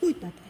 อุ้ยตาย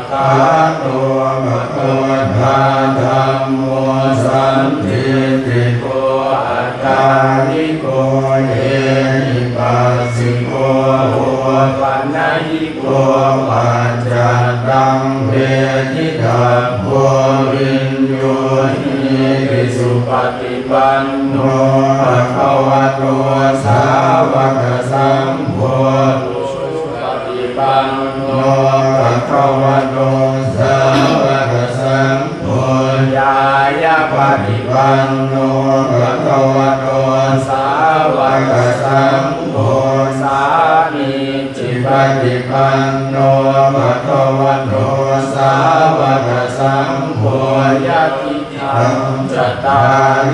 คะโตภะคะวะตาธัมโมสันทิฏฐิโกอัตตานิโกเอหิปัสสิโกโหปัญญิโกปัจจัตตังเวทิตาโพวินโยหิภิกษุปฏิปันโนภะคะวะโตสาวกสังโฆปฏิปันโนภะคะวะโตสาวกสังโฆญาญาปฏิปันโนภะคะวะโตสาวกสังโฆสามีจิปฏิปันโนภะคะวะโตสาวกสังโฆญาติธัมมัจตา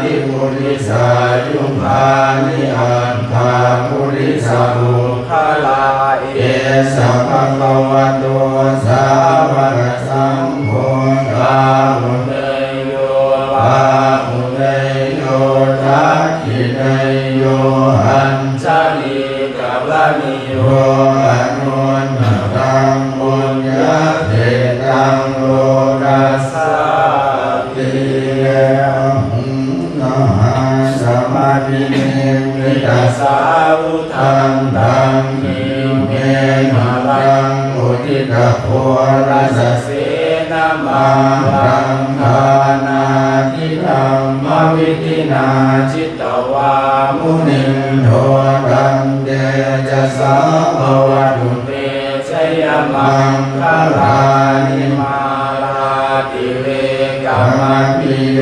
ริปุริสายุภานิอัตถาปุริสาบุคลาเอสะภะคะวะโตสาวกสังโฆลาหุเนโยลาหุเนโยทักขิเนโยหันจาลิกัลลานิโยอนุนตังบุญญาเทตังโลกัสสะตินะหะสัมมาทิมิตัสสะอุทังดังกิเมนะรังอุทิตะโพรัสเสนะมารังคานาทิธัมมวิธินาจิตตวามุนิโทตันเตจะสาภวตุเตชยมังคลานิมาลาติเวกัมมัปปิโย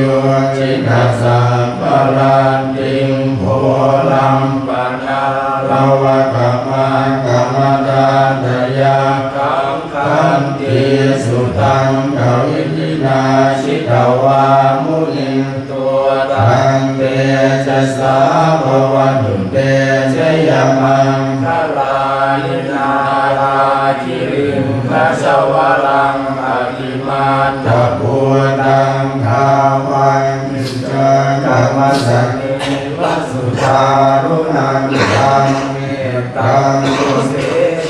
จิตตัสสะปะรันติงโพลัมปัญญาลาวะกัมมะกัมมะตาตยาคังคันติสุตังกวิธินาชิตวามุนิตัวตังเตจะสาภวตุเตชยมังคลานินาลาคิริงคัสวะลังอธิมาตะปุตังทาวันจังกัมมะสันนิวัสสุทารุนังตังเมตตังตุเส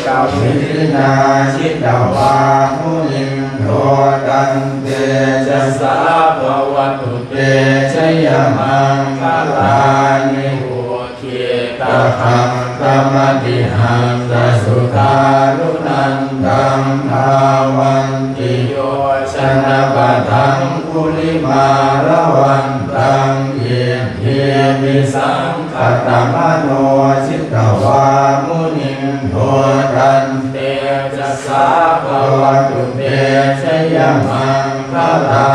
กวิธินาชิตวามุนิโทตันเตจะสาภวตุเตชยมังคลานิโหเขตคังกัมมติหังสสุทารุนันตังทาวันติโยชนะปะทังกุลิมาละวันตังเยเทมิสังขตมโนชิตวามุนิโทตันเตจะสาภวตุเตชยมังคลา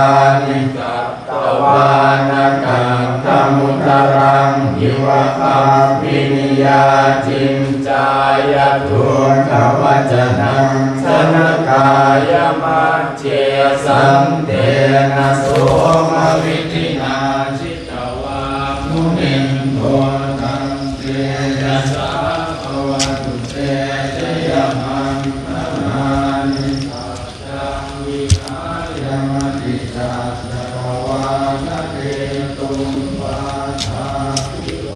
นิกัตตวานากังธมุตรังยิวะคาปินิยาจินจายทุนขวัจนังชนะกายมัจเจสันเตนะโสมวิธินาชิตวามุนิโทตังเตจะสาภวตุเตชยมังคลานิสัจจังวิหารมติสัจจวานะเตตุมปาทาภิโย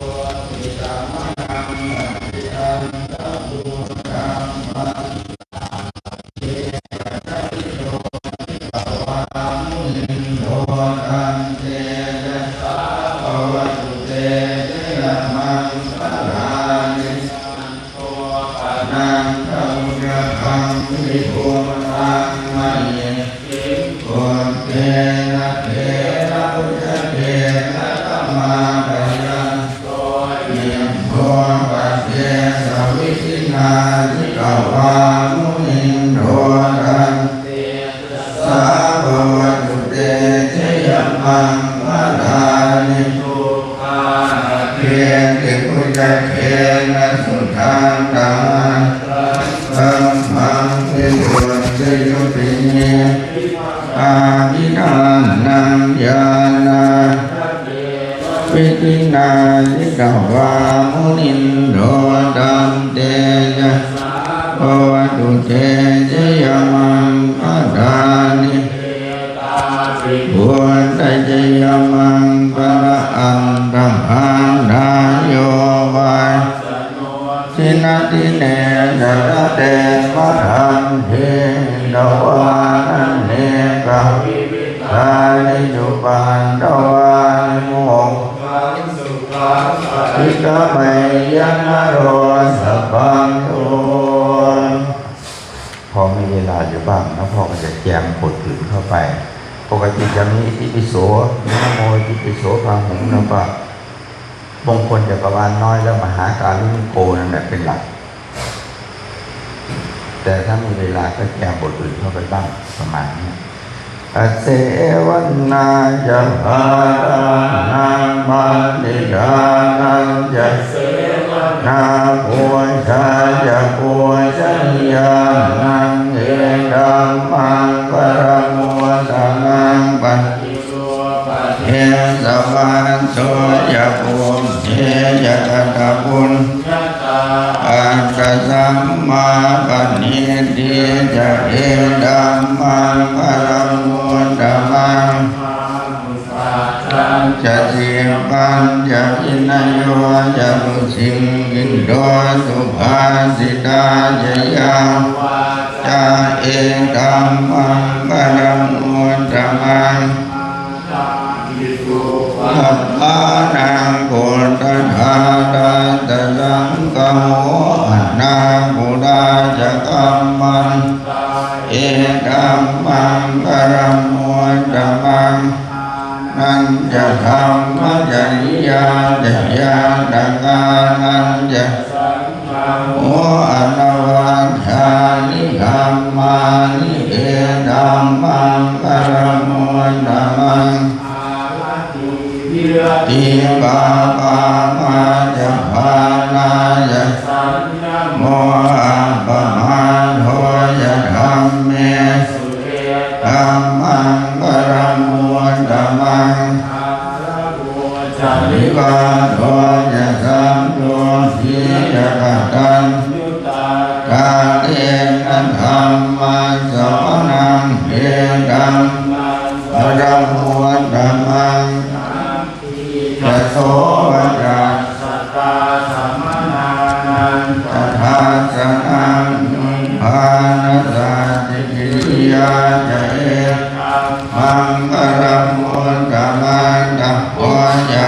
ติตามะนังอภิอันตปุตังปัสเจตติโยติตวามุนิโทตันเตจะสาภวตุเตชยมังคลานิสันโฆปะนังธัมมะคังวิภูตังมะเยติโกเตนะเทระพุทธเทระธัมมาปะยันโตยิมโภปัสเสสวิธินาทิกวามุนิโทตันเตสาภวตุเตชยมังคลานิทุกขาเทติพุทธเทนะสุทังตังธัมมังวิสุทธิยุติเนอาภิธานังญาณาวิธินาทิตวามุนิโทตันเตจะภวตุเตชยมังคลานิบุญตเจยมังปะระอันตหังนายโยวาสินาติเนสระเตมะทันเทนวา กะทานิจุปันตวานิโมกอิกะเมยันโรสัพพังโตพอมีเวลาอยู่บ้างแล้วพ่อก็จะแจมบทอื่นเข้าไปปกติจะมีอิติปิโสนะโมอิติปิโสพาหุงแล้วก็มงคลจักรวาลน้อยแล้วมหาการุณิโกนั่นแหละเป็นหลักแต่ถ้ามีเวลาก็แจมบทอื่นเข้าไปบ้างประมาณนี้อเสวันนาจะพานามานิดานันจะนาปัวชาจะปัวชัญญานังเอดัมมังปรมัวตานังปัจเอสวันโสยะปุมเอยะตะปุญอันตสัมมาปัญญิติจะเอดัมมังปรมัวตามังจะเสียงปัญจะอินโยจะมุสิงอินโดสุภาสิตาจะยังจะเอดัมมังปรมัวตามังสัพพานังพุทธทานาตสังฆโมอนาพุทธาจะกัมมันเอดัมมังปรมัวตามังนันจะธรรมจริยาจะญาณกานันจะโมอนวัฏฐานิธรรมานิเอดัมมังปรมัวตามังติปาปามาจะภานาจะโมอะปะมาโทจะธรรมเมธัมมังปรมัวตามังนิวาโทจะสัมโยสีจะกัตตังกาเตนะธัมมังสวนังเอดัมปรมัวตามังจะโสวะจัสสัตตาสัมมานานันตถาสนังภานาสาติกิริยาจะเอมังปรมัวตามังตัพพจะ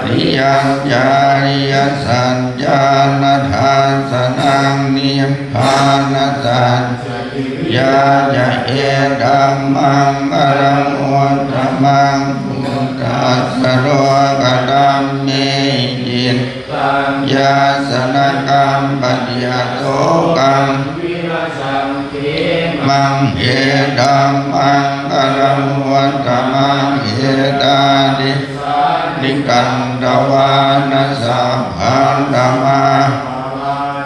ริยังจาริยสัญญาณทานสนังนิพพานาสัจยาจะเอดัมมังปรมัวตามังตัสสะโลกดัมเมหิตยาสนะกัมปัญญาโตกังมังเอดัมมังปรมัวตามังเอตาดินิกันตวานัสสะพันธมา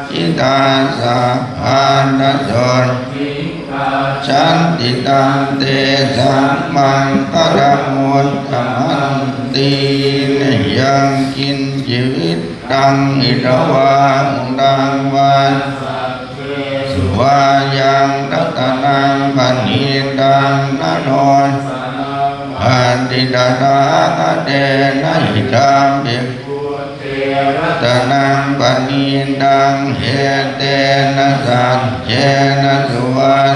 จิตาสัพพันธโสฉันติตังเตสัมมังปรมัวตามันตีนยังกินชีวิตดังอิทวาดังวันสุวายังรัตนังปันหิดังนาโนอันติดาตาเตนะหิตามเบิรัตนังปันหิดังเหเตนะสัจเจนะสุวัน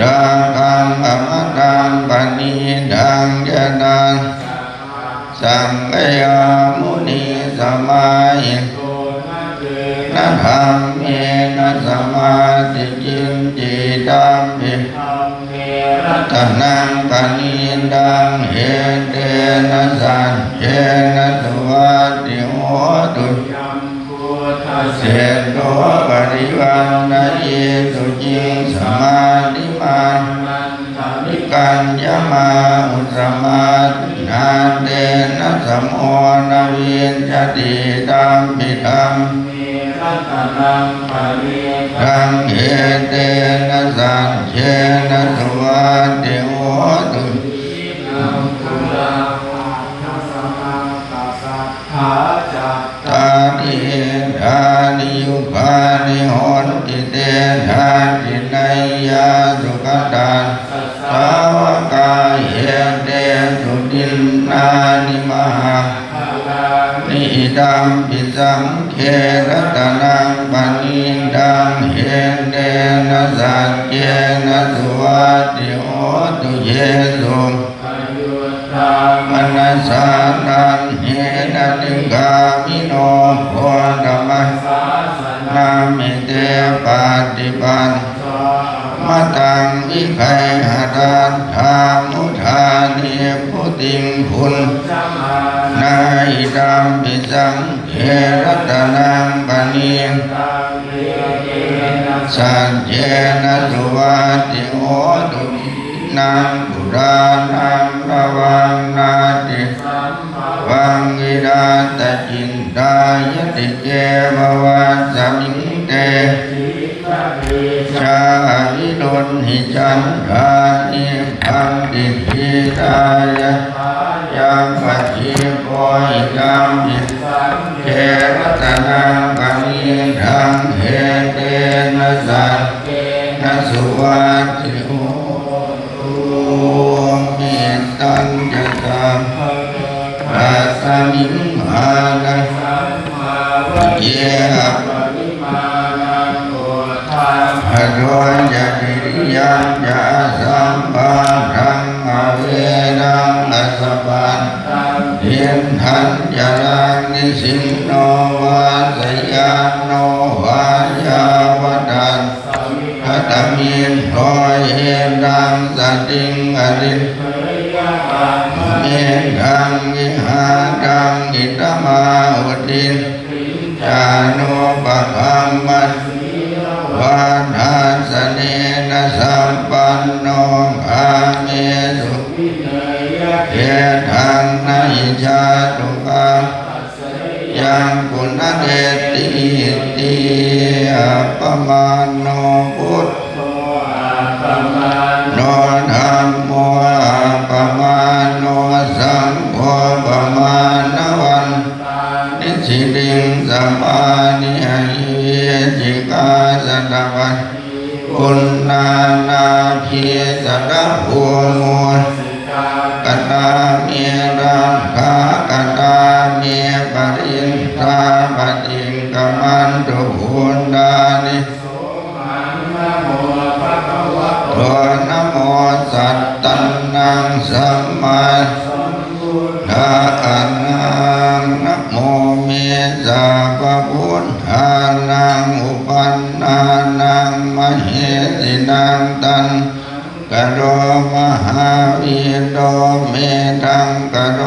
ดังกังอมตังปันหิดังยะนังสังฆยามุนีสมาหินะธรรมเมนะสมาธิจินจิตัมปิรัตนังปันหิดังเหเตนะสัจเจนะสุวัตติโหตุเสโตปริวันนะเยตุจิงสมาธิมานิกัญญมาอุสมาตินาเตนะสัมโอนะเวียนจติตัมปิธัมดังเหเตนะสัจเจนะสุวัตติโหตุตานิธานิยุปานิโหติเตธาตินัยยาสุขตัสสาวกาเหเตสุดินนานิมหานิอิตัมปิสังฆ เขรัตนังปณิดังเฮเดนะสัจเจนะสุวัติโหตุเยสุมนัสสานันเฮนะลิกามิโนโพธรรมนามิเตปฏิปันมตังวิไคหะรัตถามุทานิพุติงพุนนาอิดัมปิสังเขรัตนังปณิสัจเจนะสุวัติโหตุนังปุรานังระวังนาติวังวิราตจินตายติเกมวัสสมิงเตชาวิรุณหิจันทานิพังติทิตายะยังปัจฉิโกหิตัมปิเขรัตนังปณิดังเฮเตนะสัจนะสุวัติโหมิตัญจตัมปัสสมิงมานะเยอโรยะติริยังจะสัมปันทังอเวนังอัสสปันเทียนทันยารังนิสิงโนวาสยานโนวายาวดันพัตมินโอยเอรังสติงอรินเมฆังวิหารังอิตมาอุตินจานุปะคัมมัสวานาสเนนะสัมปันโนอาเมสุเยทังนาอิจาตุกังยังกุณเดติติอัปปมาโนพุทโธโนธัมโมอัปปมาโนสังโฆปมาณวันนิสิริงสัมมานิหายจิกาสัตวันปุณนานาภิสัตภูมุกตาเมรังคากตาเมปรินทาปฏิกมันตุหุนดานิโตนะโมสัตตันนังสัมมาทานังนะโมเมสะปะพุทธานังอุปันนานังมเหสินังตันกะโรมหาวิโดเมตังกะโร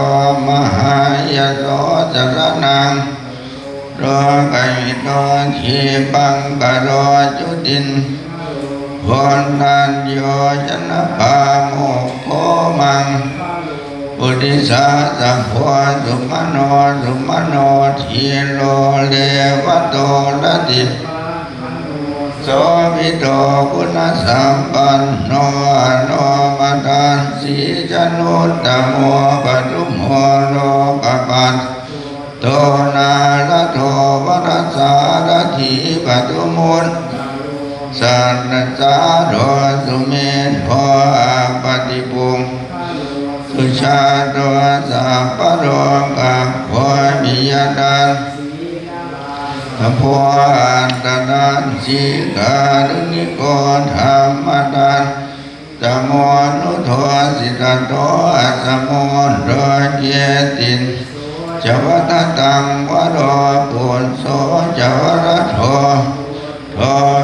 มหายโสจรนังโรกัยโตทีบังกะโรจุตินโพนัญโยชนะปาโมโคมังปุริสาสัพพสุมโนทีโลเลวะโตระติโสวิโตคุณสัมปันโนอโนมัตตันสีจนุตตโมปทุมโมโลกปันโตนาลโทวรัสสารถีปทุมุนสันนสาโดสุเมนโพปฏิปุงสุชาโดสัพพโรกังโพมิยดันสัพพอันตนันสิกาลุนิโกธรรมดันสมโนุโทสิตโตอัสโมโรเจตินจวัตตังวโรปุณโสจวรโทโท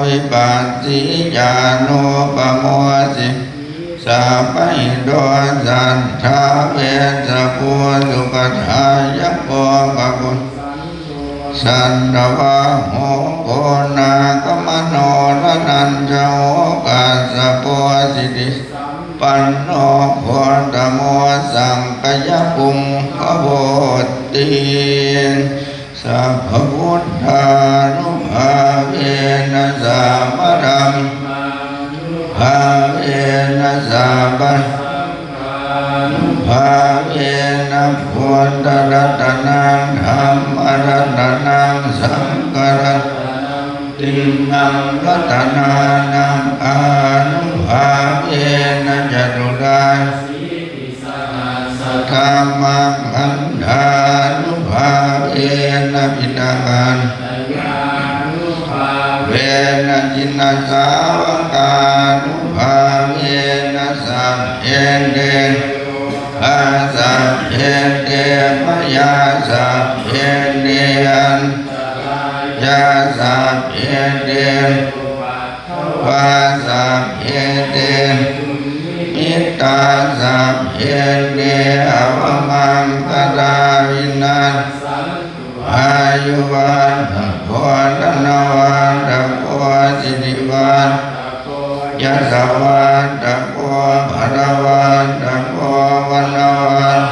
วิปัสสิญาโนปโมสิสัพพะอิโตสันทาเวสปุสุปทายะโกภะกุสันตวะโหโกนากมโนระนันจโหกัสสะโพสิติปันโนโพธโมสังกยปุงขโบติสัพพพุทธานุภาเวนะสัมปรังภาเวนะสัพพะภาเวนะพุทธรัตนังธัมมรัตนังสังฆรัตตินังรัตนานังอานุภาเวนะจตุราธรรมังอันธานุภาเวนะพิตากัน ยาสัพเพเนียนยาสัพเพเดนวาสัพเพเดนมิตาสัพเพเดอวมังกดาวินัสอายุวันตะโกธนวันตะโกสิริวันยะสวันตะโกภรวันตะโกวันวัน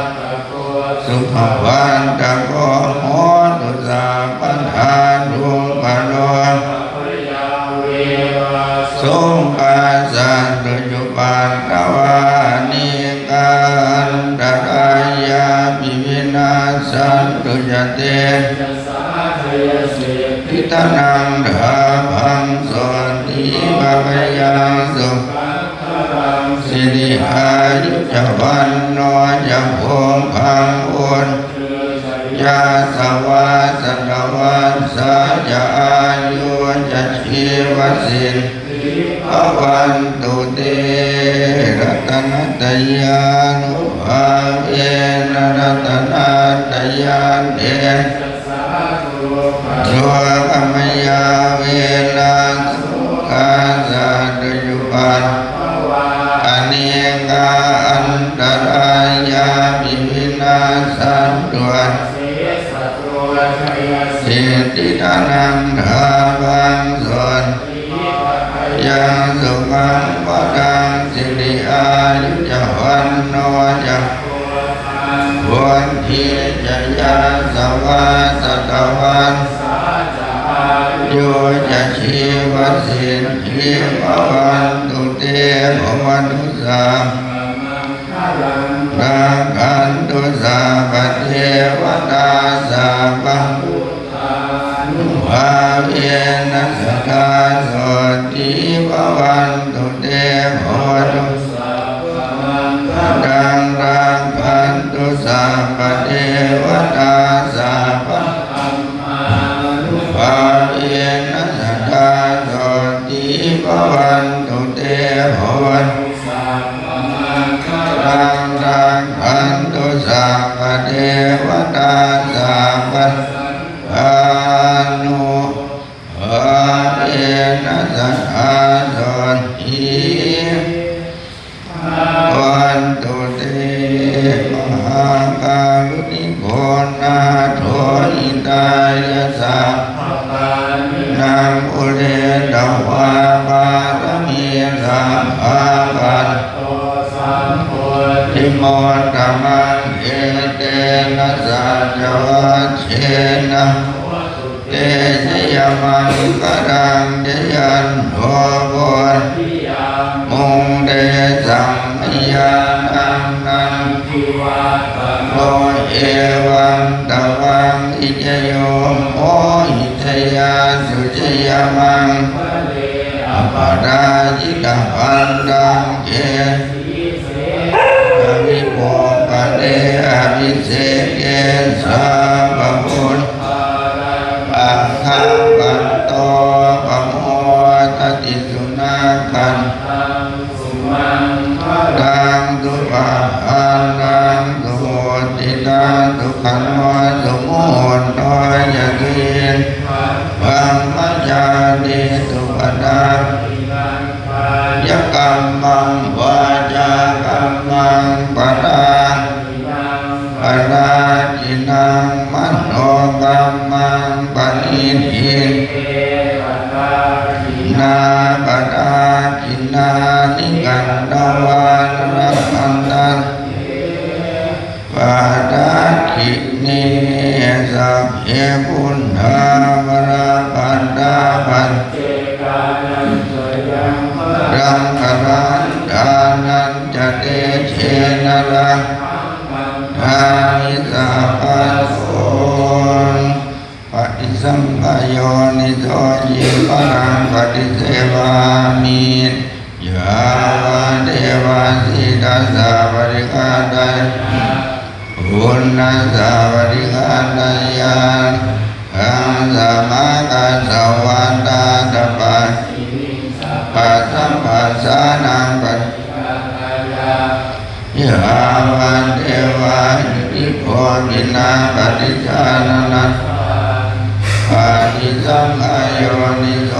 สุขวันตะโกโหตุสาปัฏฐานดุปะโลสงฆาสันตุจุปันตวานิกันตรายาปิวินาสันตุจเตทิฏนังธาพังสนติภะคะยังสุสิริอายุจวันโนจะพงพังอุนยาสวาสตวันสาจะอายุจะชีวสินภวันตุเตรัตนัตยานุภาเวนรัตนัตยานเดชตัวกรรมยาเวลาสุขาสัตยุปันอเนกาอันตรายาปิวินาสันตุสิทธิทานังธาบังสนยังสุขังวดังสิริอายุจวันโนจะวันที่จะยาสวาสตวันโยจะชีวสินทิภวันตุเตภวันตุสารังกันตุสาปเทวตาสาปังภาเวนัสตาโสติภวันตุเตภวันตุดังรังกันตุสาปเทวตาสาปังภาเวนัสตาโสติภวันตุเตภวันดังรังกันตุสาปเทวตาสาปังอานุภาเวนัสตาโสติวันตุเตมหาการุณิโกนาโทอิตายะสัพนังอุเรตวาปาตมีสัมภาวันทิโมตมังเอเตนะสัจวัชเชนะเตชยมังกรังเจยันโทโกมุงเดสังยานังนันโมเอวังตวังอิจโยโมหิตยาสุจยมังอปาราจิตาปันดังเกอภิโภคเดอภิเศษเกสาภพุทธปังคังปันโตปโมทติสุนาคันดังตุปะอันดังตุโมติดังตุขันวะตุโมนโตยะตุเยนบังมัจจานิตุปะดังยะกัมมังวาจากัมมังปะดังปะดาจินังมโนกัมมังปะนิทินาปะดาจินานิกันดาวานรักันตันปะดาคินิสัพเพปุณณาวราปันดาปันรังครันดานันจะเตเชนะรังทานิสัพพะโสปฏิสัมภโยนิโสยิปรังปฏิเสวามิยาวะเทวาสิตัสสะปริฆาตัยปุณณัสสะปริฆาตัยยานขังสัมมากัสสวันตาตปัสปัสสัมปัสสานังปัสยาวันเทวานิโพ มินาปฏิชานานัสปาติสังขายโยนิโส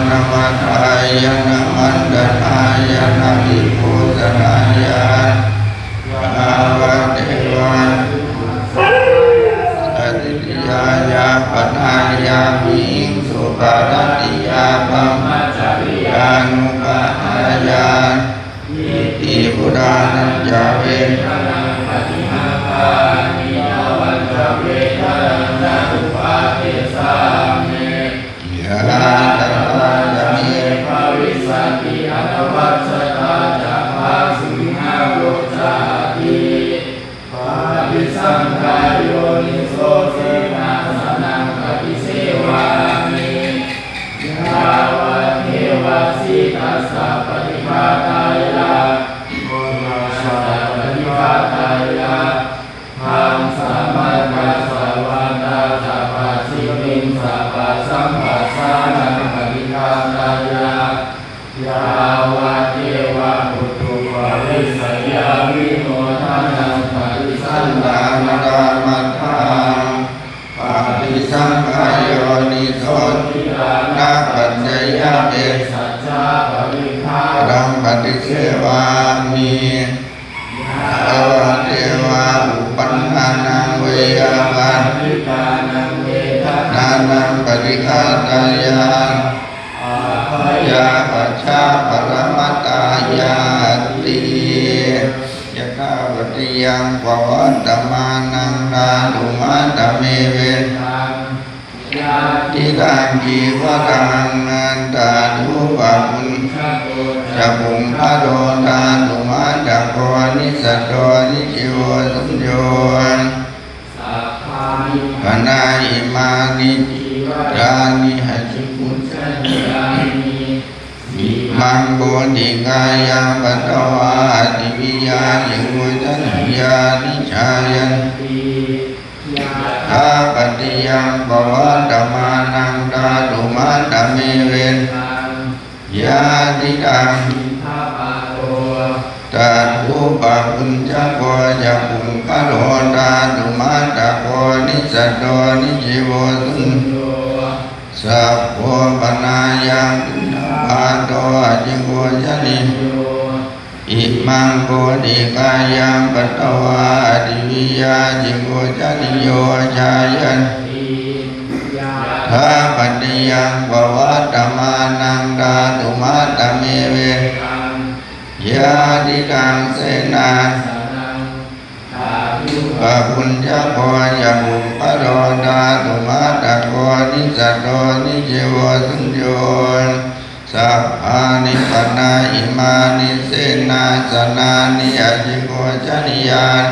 นามัตถายะนามันดนายะนามิภูตนายะยาวะเทวะอติยายาปนายามิสุปาติยาปัมมัจจริยานุปาทายาอิติปุรานัญจเวทนาปฏิมาปานิยาวันจเวทนาอุปาทิสามิยะตถาจเมภวิสันติอนุวัชตาจะภาสิงหาโลจาติปาปิสังขายโยนิโสเสนาสนังปฏิเสวามิยาวะเทวะสิตัสสะปฏิภาตายะโมนาสะปฏิภาตายะหังสัมมากัสสะวันตาสัพพสิมิงสัพพสัมปัสสานังปฏิภาตายะยาวะเทวะปุถุปะริสยามิโนทานังปฏิสันดานดามัฏฐาปฏิสังขายโยนิโสติรานะปัจจยะเตสัจจาปริภารังปฏิเสวามิยาวะเทวะอุปันนานังเวยาวันนานังปฏิฆาตายาอาภยาปัจฉาปรมัตตายาติยะข้าปฏิยังภวัตตมานังดาดุมาตเมเวนังทิตังจีวตังนันตาทุปะปุญจะปุงพระโดตาดุมาตะโกนิสัตโตนิจิโวสุญโยปนาอิมานิจานิหัจิปุจจานิมังโบติกายังปัตตวาติวิยายิโกจันยานิชายันติข้าปฏิยังภวัตตมานังดาดุมาตเมเวนยาติตังตัดอุปะปุญจโกจะปุงกะโลตาดุมาตะโกนิสัตโตนิจิโวสุนสัพพะปนายังปาโตจิโกจันิอิมังโกติกายังปัตตวาติวิยาจิโกจันิโยชายันข้าปฏิยังภวัตตมานังดาตุมาตเมเวยาติกังเสนาปะปุญจโกยะบุปโรดาตุมาตะโกนิสัตโตนิจิโวสุญโยสัพพานิปนาอิมานิเสนาสนานิอจิโกจันิยาน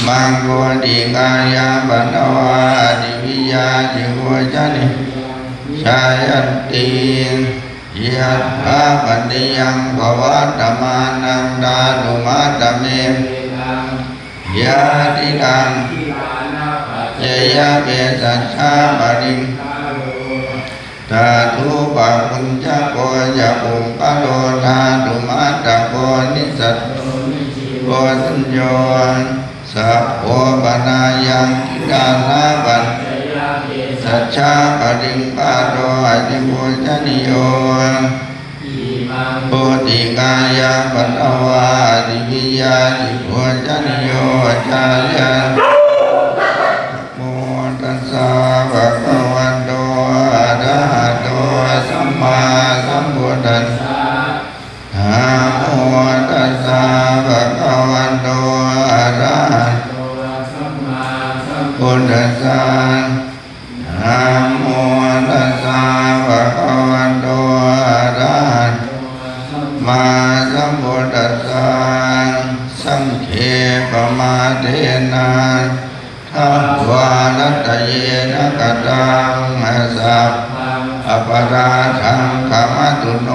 มังโกติกายาปัตตวาติวิยาจิโกจันิชายันติยัตถาปฏิยังภวัตตมานังดาดุมาตเมยาติตังเจยะเปสัชชาปริงตาทุปะปุญจโกจะปุงกะโลธาตุมาตะโกนิสัตโกสุญโยสัพพะปนายังกิดานาปัญสัจฉาปริงปาโตอจิโกจันิโยโพธิกายาปัตตวาติวิยาจิโกจันิโยชายันโมตัสสะภะคะวะโตอะระหะโตสัมมาสัมพุทธัสสะนะโมตัสสะภะคะวะโตอะระหะโตสัมมาสัมพุทธัสสะนะโมตัสสะภะคะวะโตอะระหะโตสัมมาสัมพุทธัสสะสังฆเขปมาเทนะทัพวานัตเยนะกตังสัพอปราทังขมตุโน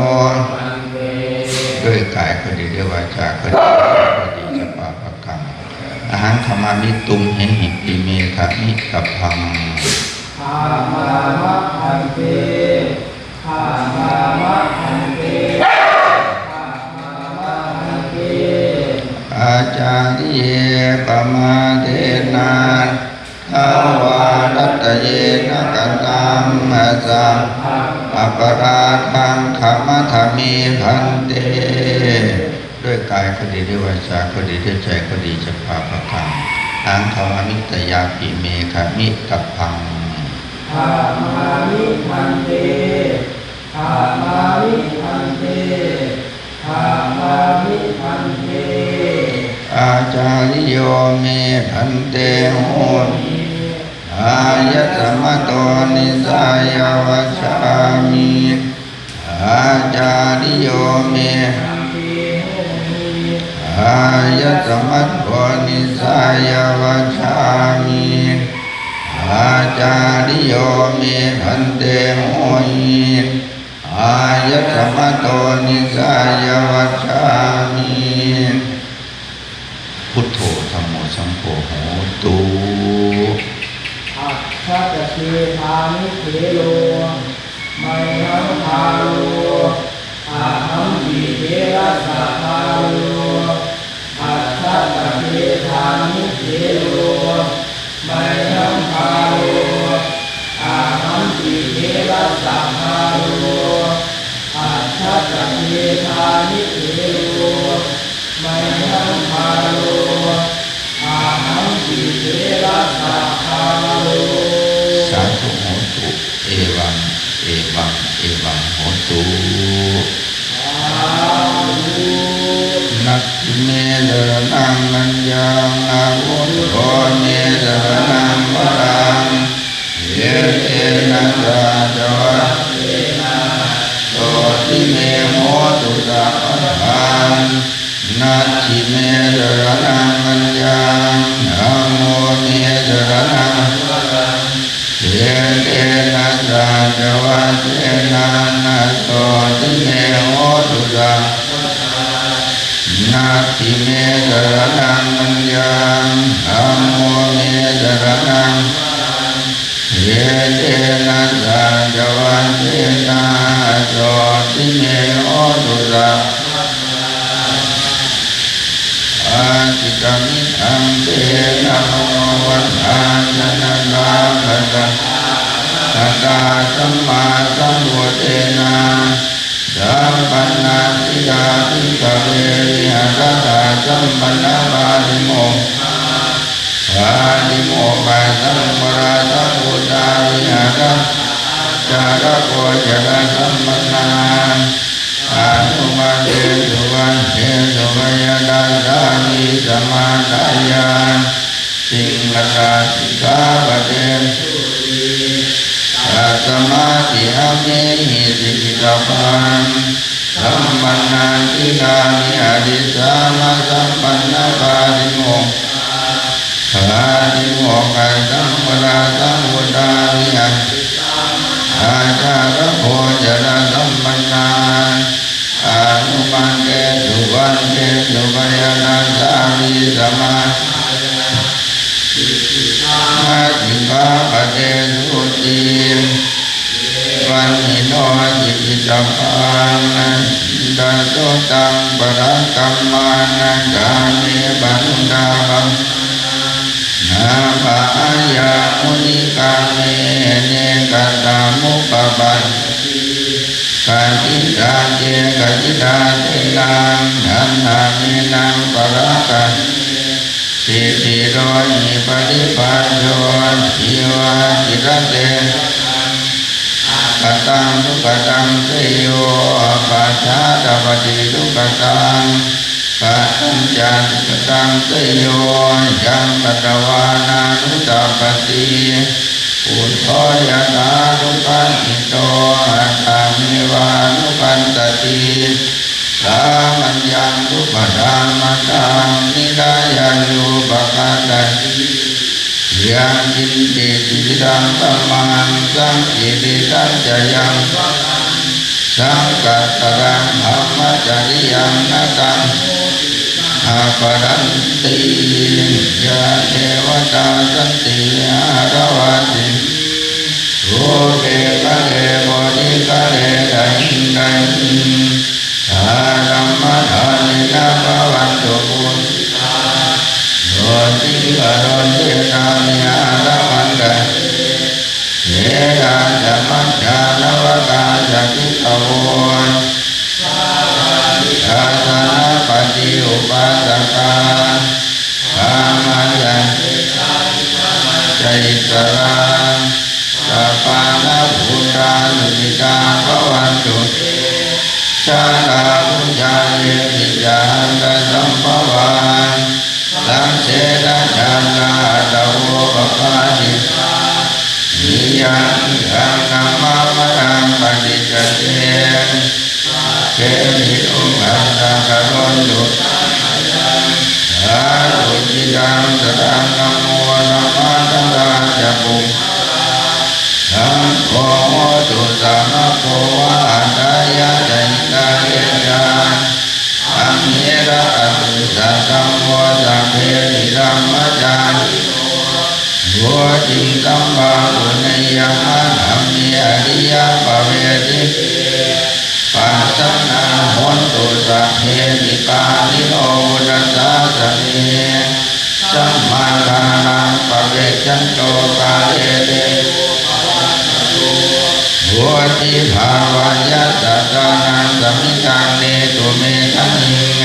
ด้วยกายก็ดีด้วยวาจาก็ดีจะปาปะกังอาหารขมามิตุมเหหิปิเมทะมิกัปพังข้ามามะพันเตข้ามามะพันเต จาริเยปมาเทนาทาวารัตเยนะกันตัมมะสัมอัปราทังขมัทมิพันเตด้วยกายก็ดีด้วยวาจาก็ดีด้วยใจก็ดีจะพาประทานอังคาวามิตยาปิเมฆามิตพังธามามิพันเตธามามิพันเตธามามิพันเตอาจาริโยเมพันเตโหติอายตมะโตนิสายวัชฌามิอาจาริโยเมอายตมะโตนิสายวัชฌามิอาจาริโยเมพันเตโหติอายตมะโตนิสายวัชฌามิพุทโธธัมโมสังโฆโหตุอัคคตเทธานิเทโลไมหังคาโลอาหังวิเทระสัพพาโลอัคคตเทธานิเทโลไมหังคาโลอาหังวิเทระสัพพาโลอัคคตเทธานิเทโลไมหังคาโลอาหังวิเทระสัพพาโลสาธุโหตุเอวังเอวังเอวังโหตุนักขิเมตระนังนัญญังอาวุธโธเมตระนังวรังเยเตนะราจวัตเตนะโตติเมโหตุสัพพะนักขิเมตระนังนัญญังนะโมเมตระนังวรังเยเตนะราจวัตเตนะโตติเมโหตุสัพพะนาทิเมตระนังมัญญังธัมโมเมตระนังเยเตนะสัจวัตเตนะโสติเมโหตุสัพอาทิกามิทังเตนะโมวัฏฐานนะนาคัสสะสัตตาสัมมาสัมพุทเทนะสัมปันนาติกาติกะเวริหะสัตตาสัมปันนาบาลิโมบาลิโมปัสสัมปราสัพพุทธาวิหะสัจจาระโกจระสัมปันนาอานุมาเตสุวันเทสุวายดาสามิสมาทายาสิงหตาสิกขาปะเตสมาธิอาเมหิสิกิตาปังสัมปันนาติกามิอดิสามาสัมปันนาปาติโมปาติโมกัสสัมปราสัมพุทธาวิหะอาจาระโภจนะสัมปันนาอานุมันเตสุวันเตสุวายนาสามิสมานาติกาปะเตสุติวันหิโนจิกิตาปังดันโตตังปรังกัมมานังกามิบันดาบังนาภายามุนิกาเมเนกตามุปปัสกาจิตาเจกจิตาเตนังนันนามินังปรังกัสิติโรหิปฏิปัสโสจิวาจิตเตกตังทุกตังเสยโยปัจจาตปฏิทุกตังปัญจทุกตังเสยโยยังปัตวานานุตปฏิปุถโธยะตาทุกังอิโตอัตตามิวานุปันตติสามัญญังทุปธรรมตังนิกายายุปปัตติยังจินติจิตังธัมมังสังกิติตังจยังสังกัตตังธรรมจริยังนัตังอาปรันติยะเทวตาสันติอาระวะติโอเกกะเลโบดิกะเลดัยดัยธรรมะธานินาภวันตุปุ กรณเทตานิอาระมันกะเยกาจะมัจจานวกาจะกิตโวนกาสนาปฏิอุปัสสกากามายันใจสรังสัพพานาภูตานุติกาภวันตุชาลาพุญญาเยติจานันสัมภวันสังเสนาชาลาตะโวปปาตินิยังขังนามามังปฏิจเตเกมิอุมัสสะกะโรนุอาตุจิตังสตังนะโมนะมาตังราชปุสังโฆตุสังโฆวะอัตตายะใจกายะอัมเยระอตุสัตตังโมสัพเพติธัมมจานิโยจิตัมบาปุเนยมะธัมมิอริยปะเวทิปัสสนาโหนตุสัพเพติกานิโนดัสสะสะเนสัมมาทานังปะเวชันโตกาเลเตโหติภาวะยัสสะตานังสัมมิตังเนตุเมตังหิง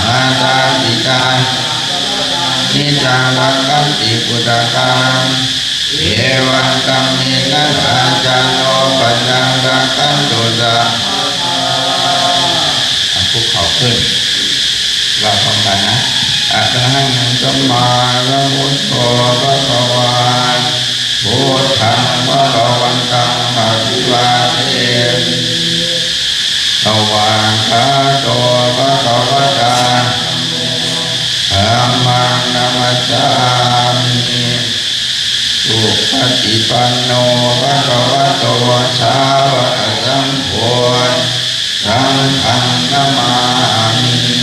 มาตาปิตานิจารังคันติปุตตะกังเอวังกัมมินัสอาจารโนปัญญังรักขันตุสัพภูเขาขึ้นเราพร้อมกันนะอะระหังสัมมาสัมพุทโธภะคะวะพุทธังภะคะวันตังอะภิวาเทมิสวากขาโตภะคะวะตาธัมมังนัมมัสสามิสุปฏิปันโนภะคะวะโตสาวกสังโฆสังฆังนามามิ